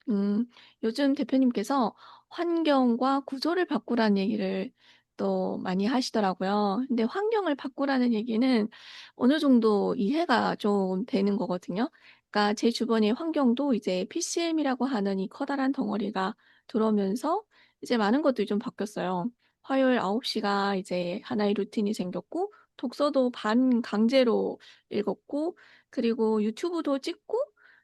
음, 요즘 대표님께서 환경과 구조를 바꾸라는 얘기를 또 많이 하시더라고요. 근데 환경을 바꾸라는 얘기는 어느 정도 이해가 좀 되는 거거든요. 그러니까 제 주변의 환경도 이제 PCM이라고 하는 이 커다란 덩어리가 들어오면서 이제 많은 것들이 좀 바뀌었어요. 화요일 9시가 이제 하나의 루틴이 생겼고, 독서도 반 강제로 읽었고, 그리고 유튜브도 찍고,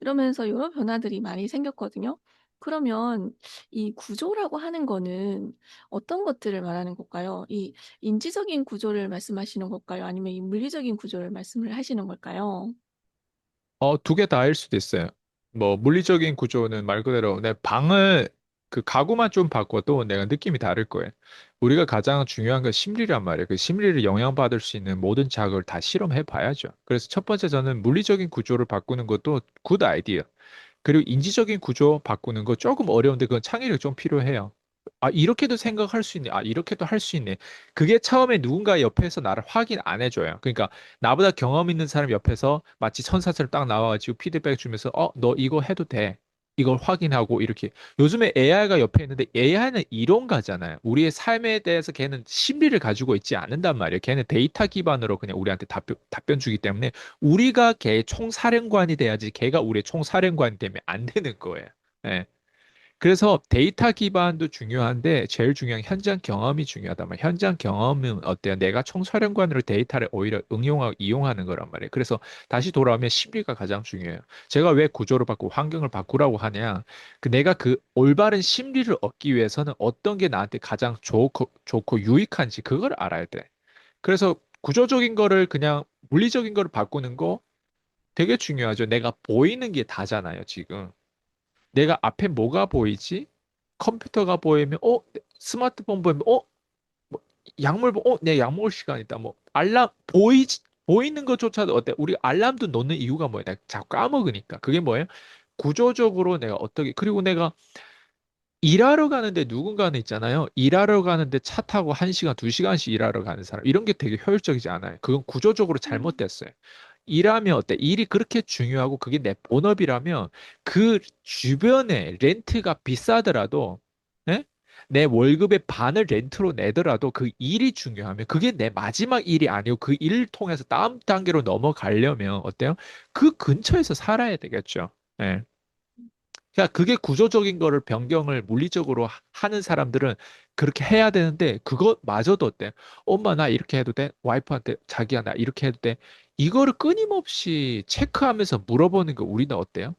이러면서 여러 변화들이 많이 생겼거든요. 그러면 이 구조라고 하는 거는 어떤 것들을 말하는 걸까요? 이 인지적인 구조를 말씀하시는 걸까요? 아니면 이 물리적인 구조를 말씀을 하시는 걸까요? 두 개 다일 수도 있어요. 뭐, 물리적인 구조는 말 그대로 내 방을, 그 가구만 좀 바꿔도 내가 느낌이 다를 거예요. 우리가 가장 중요한 건 심리란 말이에요. 그 심리를 영향받을 수 있는 모든 자극을 다 실험해 봐야죠. 그래서 첫 번째 저는 물리적인 구조를 바꾸는 것도 굿 아이디어. 그리고 인지적인 구조 바꾸는 거 조금 어려운데 그건 창의력 좀 필요해요. 아, 이렇게도 생각할 수 있네. 아, 이렇게도 할 수 있네. 그게 처음에 누군가 옆에서 나를 확인 안 해줘요. 그러니까 나보다 경험 있는 사람 옆에서 마치 천사처럼 딱 나와가지고 피드백 주면서 너 이거 해도 돼. 이걸 확인하고 이렇게. 요즘에 AI가 옆에 있는데 AI는 이론가잖아요. 우리의 삶에 대해서 걔는 심리를 가지고 있지 않는단 말이에요. 걔는 데이터 기반으로 그냥 우리한테 답변 주기 때문에 우리가 걔의 총사령관이 돼야지 걔가 우리의 총사령관이 되면 안 되는 거예요. 예. 그래서 데이터 기반도 중요한데 제일 중요한 현장 경험이 중요하단 말이에요. 현장 경험은 어때요? 내가 총사령관으로 데이터를 오히려 응용하고 이용하는 거란 말이에요. 그래서 다시 돌아오면 심리가 가장 중요해요. 제가 왜 구조를 바꾸고 환경을 바꾸라고 하냐? 내가 그 올바른 심리를 얻기 위해서는 어떤 게 나한테 가장 좋고 유익한지 그걸 알아야 돼. 그래서 구조적인 거를 그냥 물리적인 거를 바꾸는 거 되게 중요하죠. 내가 보이는 게 다잖아요, 지금. 내가 앞에 뭐가 보이지? 컴퓨터가 보이면, 스마트폰 보이면, 뭐, 내 약 먹을 시간이다. 뭐, 보이는 것조차도 어때? 우리 알람도 놓는 이유가 뭐야? 내가 자꾸 까먹으니까. 그게 뭐예요? 구조적으로 내가 어떻게, 그리고 내가 일하러 가는데 누군가는 있잖아요. 일하러 가는데 차 타고 1시간, 2시간씩 일하러 가는 사람. 이런 게 되게 효율적이지 않아요. 그건 구조적으로 음. 잘못됐어요. 일하면 어때? 일이 그렇게 중요하고 그게 내 본업이라면 그 주변에 렌트가 비싸더라도 예? 내 월급의 반을 렌트로 내더라도 그 일이 중요하면 그게 내 마지막 일이 아니고 그 일을 통해서 다음 단계로 넘어가려면 어때요? 그 근처에서 살아야 되겠죠. 예. 그러니까 그게 구조적인 거를 변경을 물리적으로 하는 사람들은 그렇게 해야 되는데 그것마저도 어때? 엄마 나 이렇게 해도 돼? 와이프한테 자기야 나 이렇게 해도 돼? 이거를 끊임없이 체크하면서 물어보는 거 우리는 어때요?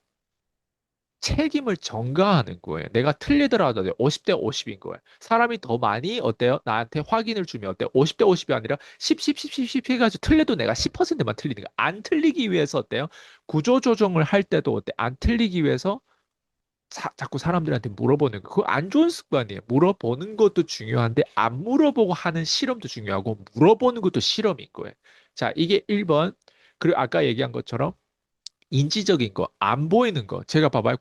책임을 전가하는 거예요. 내가 틀리더라도 50대 50인 거예요. 사람이 더 많이 어때요? 나한테 확인을 주면 어때요? 50대 50이 아니라 10, 10, 10, 10, 10 해가지고 틀려도 내가 10%만 틀리는 거야. 안 틀리기 위해서 어때요? 구조 조정을 할 때도 어때? 안 틀리기 위해서 자꾸 사람들한테 물어보는 거. 그거 안 좋은 습관이에요. 물어보는 것도 중요한데 안 물어보고 하는 실험도 중요하고 물어보는 것도 실험인 거예요. 자, 이게 1번. 그리고 아까 얘기한 것처럼 인지적인 거, 안 보이는 거. 제가 봐봐요.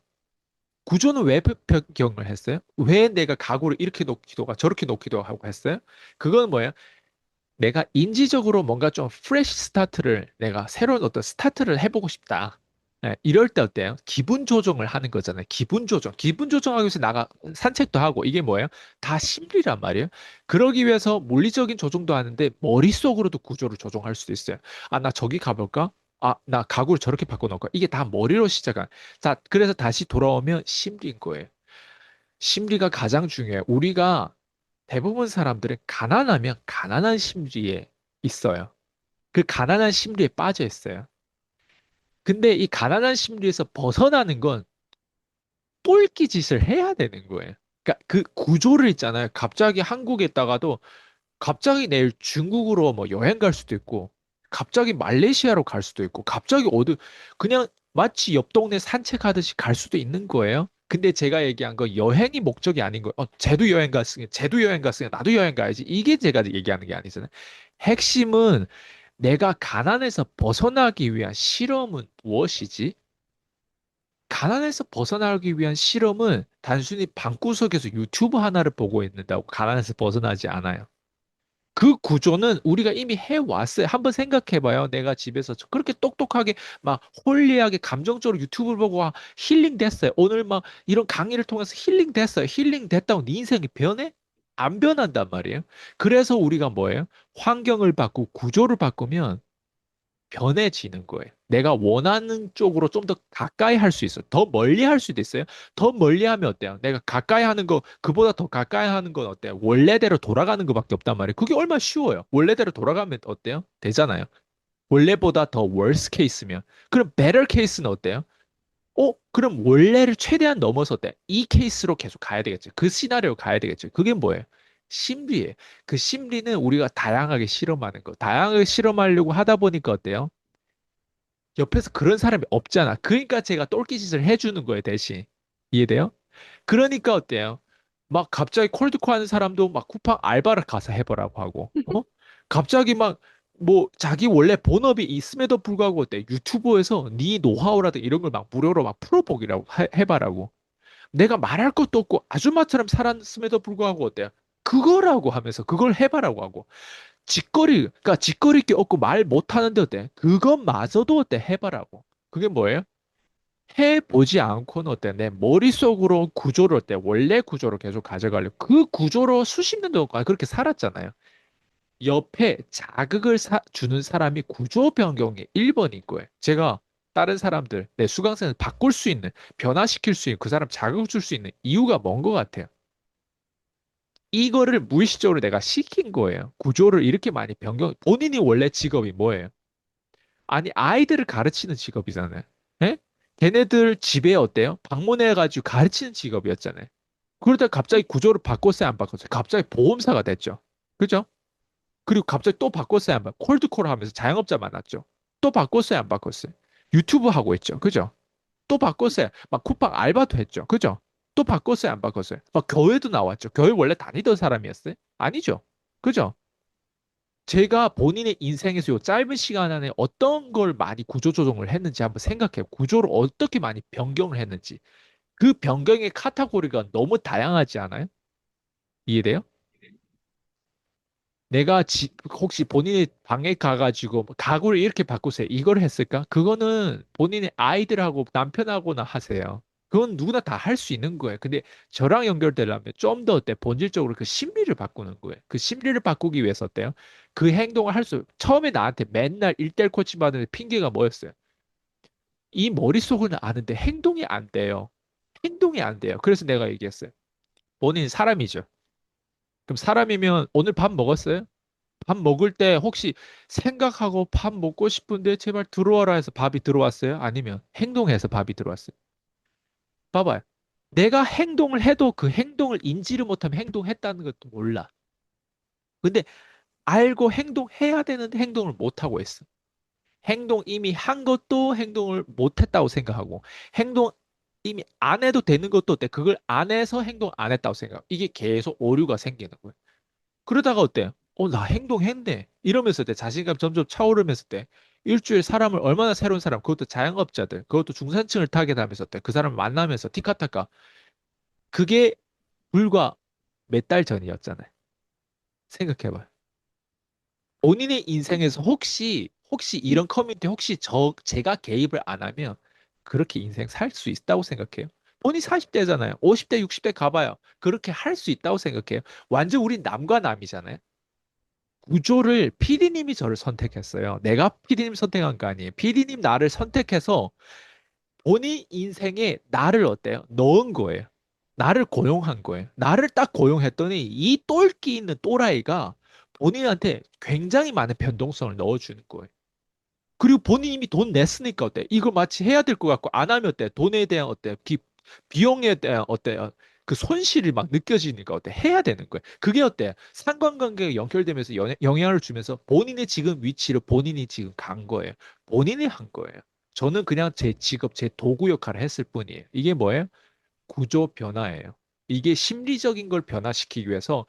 구조는 왜 변경을 했어요? 왜 내가 가구를 이렇게 놓기도 하고 저렇게 놓기도 하고 했어요? 그건 뭐예요? 내가 인지적으로 뭔가 좀 프레시 스타트를 내가 새로운 어떤 스타트를 해보고 싶다. 네, 이럴 때 어때요? 기분 조정을 하는 거잖아요. 기분 조정. 기분 조정하기 위해서 나가 산책도 하고 이게 뭐예요? 다 심리란 말이에요. 그러기 위해서 물리적인 조정도 하는데 머릿속으로도 구조를 조정할 수도 있어요. 아, 나 저기 가볼까? 아, 나 가구를 저렇게 바꿔놓을까? 이게 다 머리로 시작한. 자, 그래서 다시 돌아오면 심리인 거예요. 심리가 가장 중요해요. 우리가 대부분 사람들은 가난하면 가난한 심리에 있어요. 그 가난한 심리에 빠져 있어요. 근데 이 가난한 심리에서 벗어나는 건 똘끼 짓을 해야 되는 거예요. 그러니까 그 구조를 있잖아요. 갑자기 한국에 있다가도 갑자기 내일 중국으로 뭐 여행 갈 수도 있고, 갑자기 말레이시아로 갈 수도 있고, 갑자기 그냥 마치 옆 동네 산책하듯이 갈 수도 있는 거예요. 근데 제가 얘기한 거 여행이 목적이 아닌 거예요. 쟤도 여행 갔으니 나도 여행 가야지. 이게 제가 얘기하는 게 아니잖아요. 핵심은 내가 가난에서 벗어나기 위한 실험은 무엇이지? 가난에서 벗어나기 위한 실험은 단순히 방구석에서 유튜브 하나를 보고 있는다고 가난에서 벗어나지 않아요. 그 구조는 우리가 이미 해왔어요. 한번 생각해봐요. 내가 집에서 그렇게 똑똑하게 막 홀리하게 감정적으로 유튜브를 보고 와, 힐링 됐어요. 오늘 막 이런 강의를 통해서 힐링 됐어요. 힐링 됐다고 네 인생이 변해? 안 변한단 말이에요. 그래서 우리가 뭐예요? 환경을 바꾸고 구조를 바꾸면 변해지는 거예요. 내가 원하는 쪽으로 좀 더 가까이 할 수 있어요. 더 멀리 할 수도 있어요. 더 멀리 하면 어때요? 내가 가까이 하는 거, 그보다 더 가까이 하는 건 어때요? 원래대로 돌아가는 것밖에 없단 말이에요. 그게 얼마나 쉬워요. 원래대로 돌아가면 어때요? 되잖아요. 원래보다 더 worst case면. 그럼 better case는 어때요? 그럼 원래를 최대한 넘어서 어때? 이 케이스로 계속 가야 되겠죠. 그 시나리오 가야 되겠죠. 그게 뭐예요? 심리예요. 그 심리는 우리가 다양하게 실험하는 거. 다양하게 실험하려고 하다 보니까 어때요? 옆에서 그런 사람이 없잖아. 그러니까 제가 똘끼짓을 해주는 거예요, 대신. 이해돼요? 그러니까 어때요? 막 갑자기 콜드콜 하는 사람도 막 쿠팡 알바를 가서 해보라고 하고, 갑자기 막 뭐 자기 원래 본업이 있음에도 불구하고 어때? 유튜브에서 네 노하우라든 이런 걸 막 무료로 막 풀어보기라고 해봐라고. 내가 말할 것도 없고 아줌마처럼 살았음에도 불구하고 어때요? 그거라고 하면서 그걸 해봐라고 하고. 그러니까 짓거릴 게 없고 말 못하는데 어때? 그것마저도 어때? 해봐라고. 그게 뭐예요? 해보지 않고는 어때? 내 머릿속으로 구조를 어때? 원래 구조로 계속 가져가려고. 그 구조로 수십 년 동안 그렇게 살았잖아요. 옆에 자극을 주는 사람이 구조 변경의 1번인 거예요. 제가 다른 사람들, 내 수강생을 바꿀 수 있는, 변화시킬 수 있는, 그 사람 자극을 줄 수 있는 이유가 뭔 것 같아요? 이거를 무의식적으로 내가 시킨 거예요. 구조를 이렇게 많이 본인이 원래 직업이 뭐예요? 아니, 아이들을 가르치는 직업이잖아요. 예? 걔네들 집에 어때요? 방문해가지고 가르치는 직업이었잖아요. 그러다 갑자기 구조를 바꿨어요, 안 바꿨어요? 갑자기 보험사가 됐죠. 그죠? 그리고 갑자기 또 바꿨어요, 안 바꿨어요? 콜드콜 하면서 자영업자 만났죠. 또 바꿨어요, 안 바꿨어요? 유튜브 하고 있죠. 그죠? 또 바꿨어요. 막 쿠팡 알바도 했죠. 그죠? 또 바꿨어요, 안 바꿨어요? 막 교회도 나왔죠. 교회 원래 다니던 사람이었어요? 아니죠. 그죠? 제가 본인의 인생에서 요 짧은 시간 안에 어떤 걸 많이 구조조정을 했는지 한번 생각해요. 구조를 어떻게 많이 변경을 했는지. 그 변경의 카테고리가 너무 다양하지 않아요? 이해돼요? 혹시 본인의 방에 가가지고 뭐 가구를 이렇게 바꾸세요. 이걸 했을까? 그거는 본인의 아이들하고 남편하고나 하세요. 그건 누구나 다 할 수 있는 거예요. 근데 저랑 연결되려면 좀 더 어때? 본질적으로 그 심리를 바꾸는 거예요. 그 심리를 바꾸기 위해서 어때요? 그 행동을 처음에 나한테 맨날 1대1 코치 받는 핑계가 뭐였어요? 이 머릿속은 아는데 행동이 안 돼요. 행동이 안 돼요. 그래서 내가 얘기했어요. 본인 사람이죠. 그럼 사람이면 오늘 밥 먹었어요? 밥 먹을 때 혹시 생각하고 밥 먹고 싶은데 제발 들어와라 해서 밥이 들어왔어요? 아니면 행동해서 밥이 들어왔어요? 봐봐요. 내가 행동을 해도 그 행동을 인지를 못하면 행동했다는 것도 몰라. 근데 알고 행동해야 되는데 행동을 못하고 있어. 행동 이미 한 것도 행동을 못했다고 생각하고, 행동 이미 안 해도 되는 것도 어때? 그걸 안 해서 행동 안 했다고 생각하고. 이게 계속 오류가 생기는 거예요. 그러다가 어때요? 나 행동했네. 이러면서 때 자신감 점점 차오르면서 때 일주일 사람을 얼마나 새로운 사람, 그것도 자영업자들, 그것도 중산층을 타겟하면서 때 그 사람을 만나면서 티카타카. 그게 불과 몇 달 전이었잖아요. 생각해봐요. 본인의 인생에서 혹시 이런 커뮤니티 혹시 제가 개입을 안 하면 그렇게 인생 살 수 있다고 생각해요? 본인 40대잖아요. 50대, 60대 가봐요. 그렇게 할 수 있다고 생각해요. 완전 우린 남과 남이잖아요. 구조를 피디님이 저를 선택했어요. 내가 피디님 선택한 거 아니에요. 피디님 나를 선택해서 본인 인생에 나를 어때요? 넣은 거예요. 나를 고용한 거예요. 나를 딱 고용했더니 이 똘끼 있는 또라이가 본인한테 굉장히 많은 변동성을 넣어주는 거예요. 그리고 본인이 이미 돈 냈으니까 어때? 이걸 마치 해야 될 것 같고 안 하면 어때? 돈에 대한 어때? 비용에 대한 어때? 그 손실이 막 느껴지니까 어때? 해야 되는 거예요. 그게 어때? 상관관계가 연결되면서 영향을 주면서 본인의 지금 위치를 본인이 지금 간 거예요. 본인이 한 거예요. 저는 그냥 제 직업, 제 도구 역할을 했을 뿐이에요. 이게 뭐예요? 구조 변화예요. 이게 심리적인 걸 변화시키기 위해서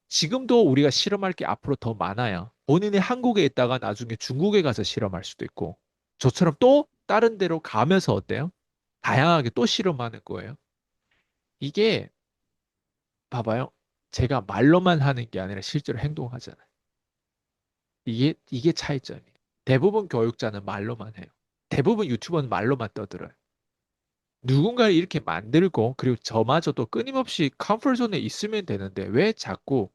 지금도 우리가 실험할 게 앞으로 더 많아요. 본인이 한국에 있다가 나중에 중국에 가서 실험할 수도 있고, 저처럼 또 다른 데로 가면서 어때요? 다양하게 또 실험하는 거예요. 이게, 봐봐요. 제가 말로만 하는 게 아니라 실제로 행동하잖아요. 이게 차이점이에요. 대부분 교육자는 말로만 해요. 대부분 유튜버는 말로만 떠들어요. 누군가를 이렇게 만들고 그리고 저마저도 끊임없이 컴포트존에 있으면 되는데 왜 자꾸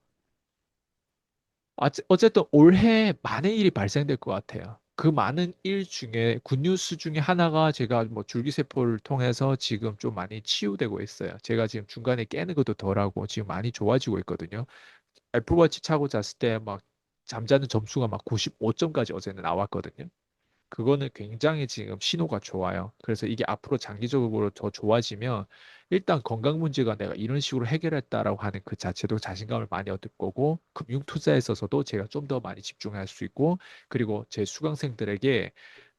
어쨌든 올해 많은 일이 발생될 것 같아요. 그 많은 일 중에 굿뉴스 중에 하나가 제가 뭐 줄기세포를 통해서 지금 좀 많이 치유되고 있어요. 제가 지금 중간에 깨는 것도 덜하고 지금 많이 좋아지고 있거든요. 애플워치 차고 잤을 때 막 잠자는 점수가 막 95점까지 어제는 나왔거든요. 그거는 굉장히 지금 신호가 좋아요. 그래서 이게 앞으로 장기적으로 더 좋아지면 일단 건강 문제가 내가 이런 식으로 해결했다라고 하는 그 자체도 자신감을 많이 얻을 거고 금융 투자에 있어서도 제가 좀 더 많이 집중할 수 있고 그리고 제 수강생들에게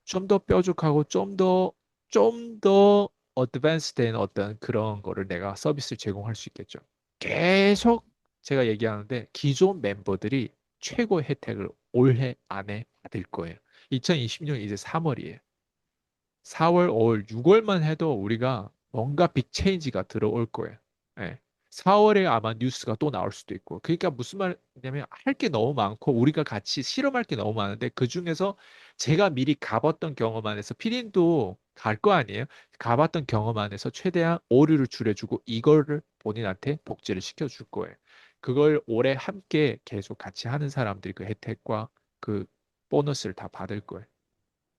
좀 더 뾰족하고 좀 더 어드밴스 된 어떤 그런 거를 내가 서비스를 제공할 수 있겠죠. 계속 제가 얘기하는데 기존 멤버들이 최고의 혜택을 올해 안에 받을 거예요. 2020년 이제 3월이에요. 4월, 5월, 6월만 해도 우리가 뭔가 빅체인지가 들어올 거예요. 예. 4월에 아마 뉴스가 또 나올 수도 있고. 그러니까 무슨 말이냐면 할 게 너무 많고 우리가 같이 실험할 게 너무 많은데 그중에서 제가 미리 가봤던 경험 안에서 피디님도 갈 거 아니에요? 가봤던 경험 안에서 최대한 오류를 줄여주고 이거를 본인한테 복제를 시켜줄 거예요. 그걸 올해 함께 계속 같이 하는 사람들이 그 혜택과 그 보너스를 다 받을 거예요.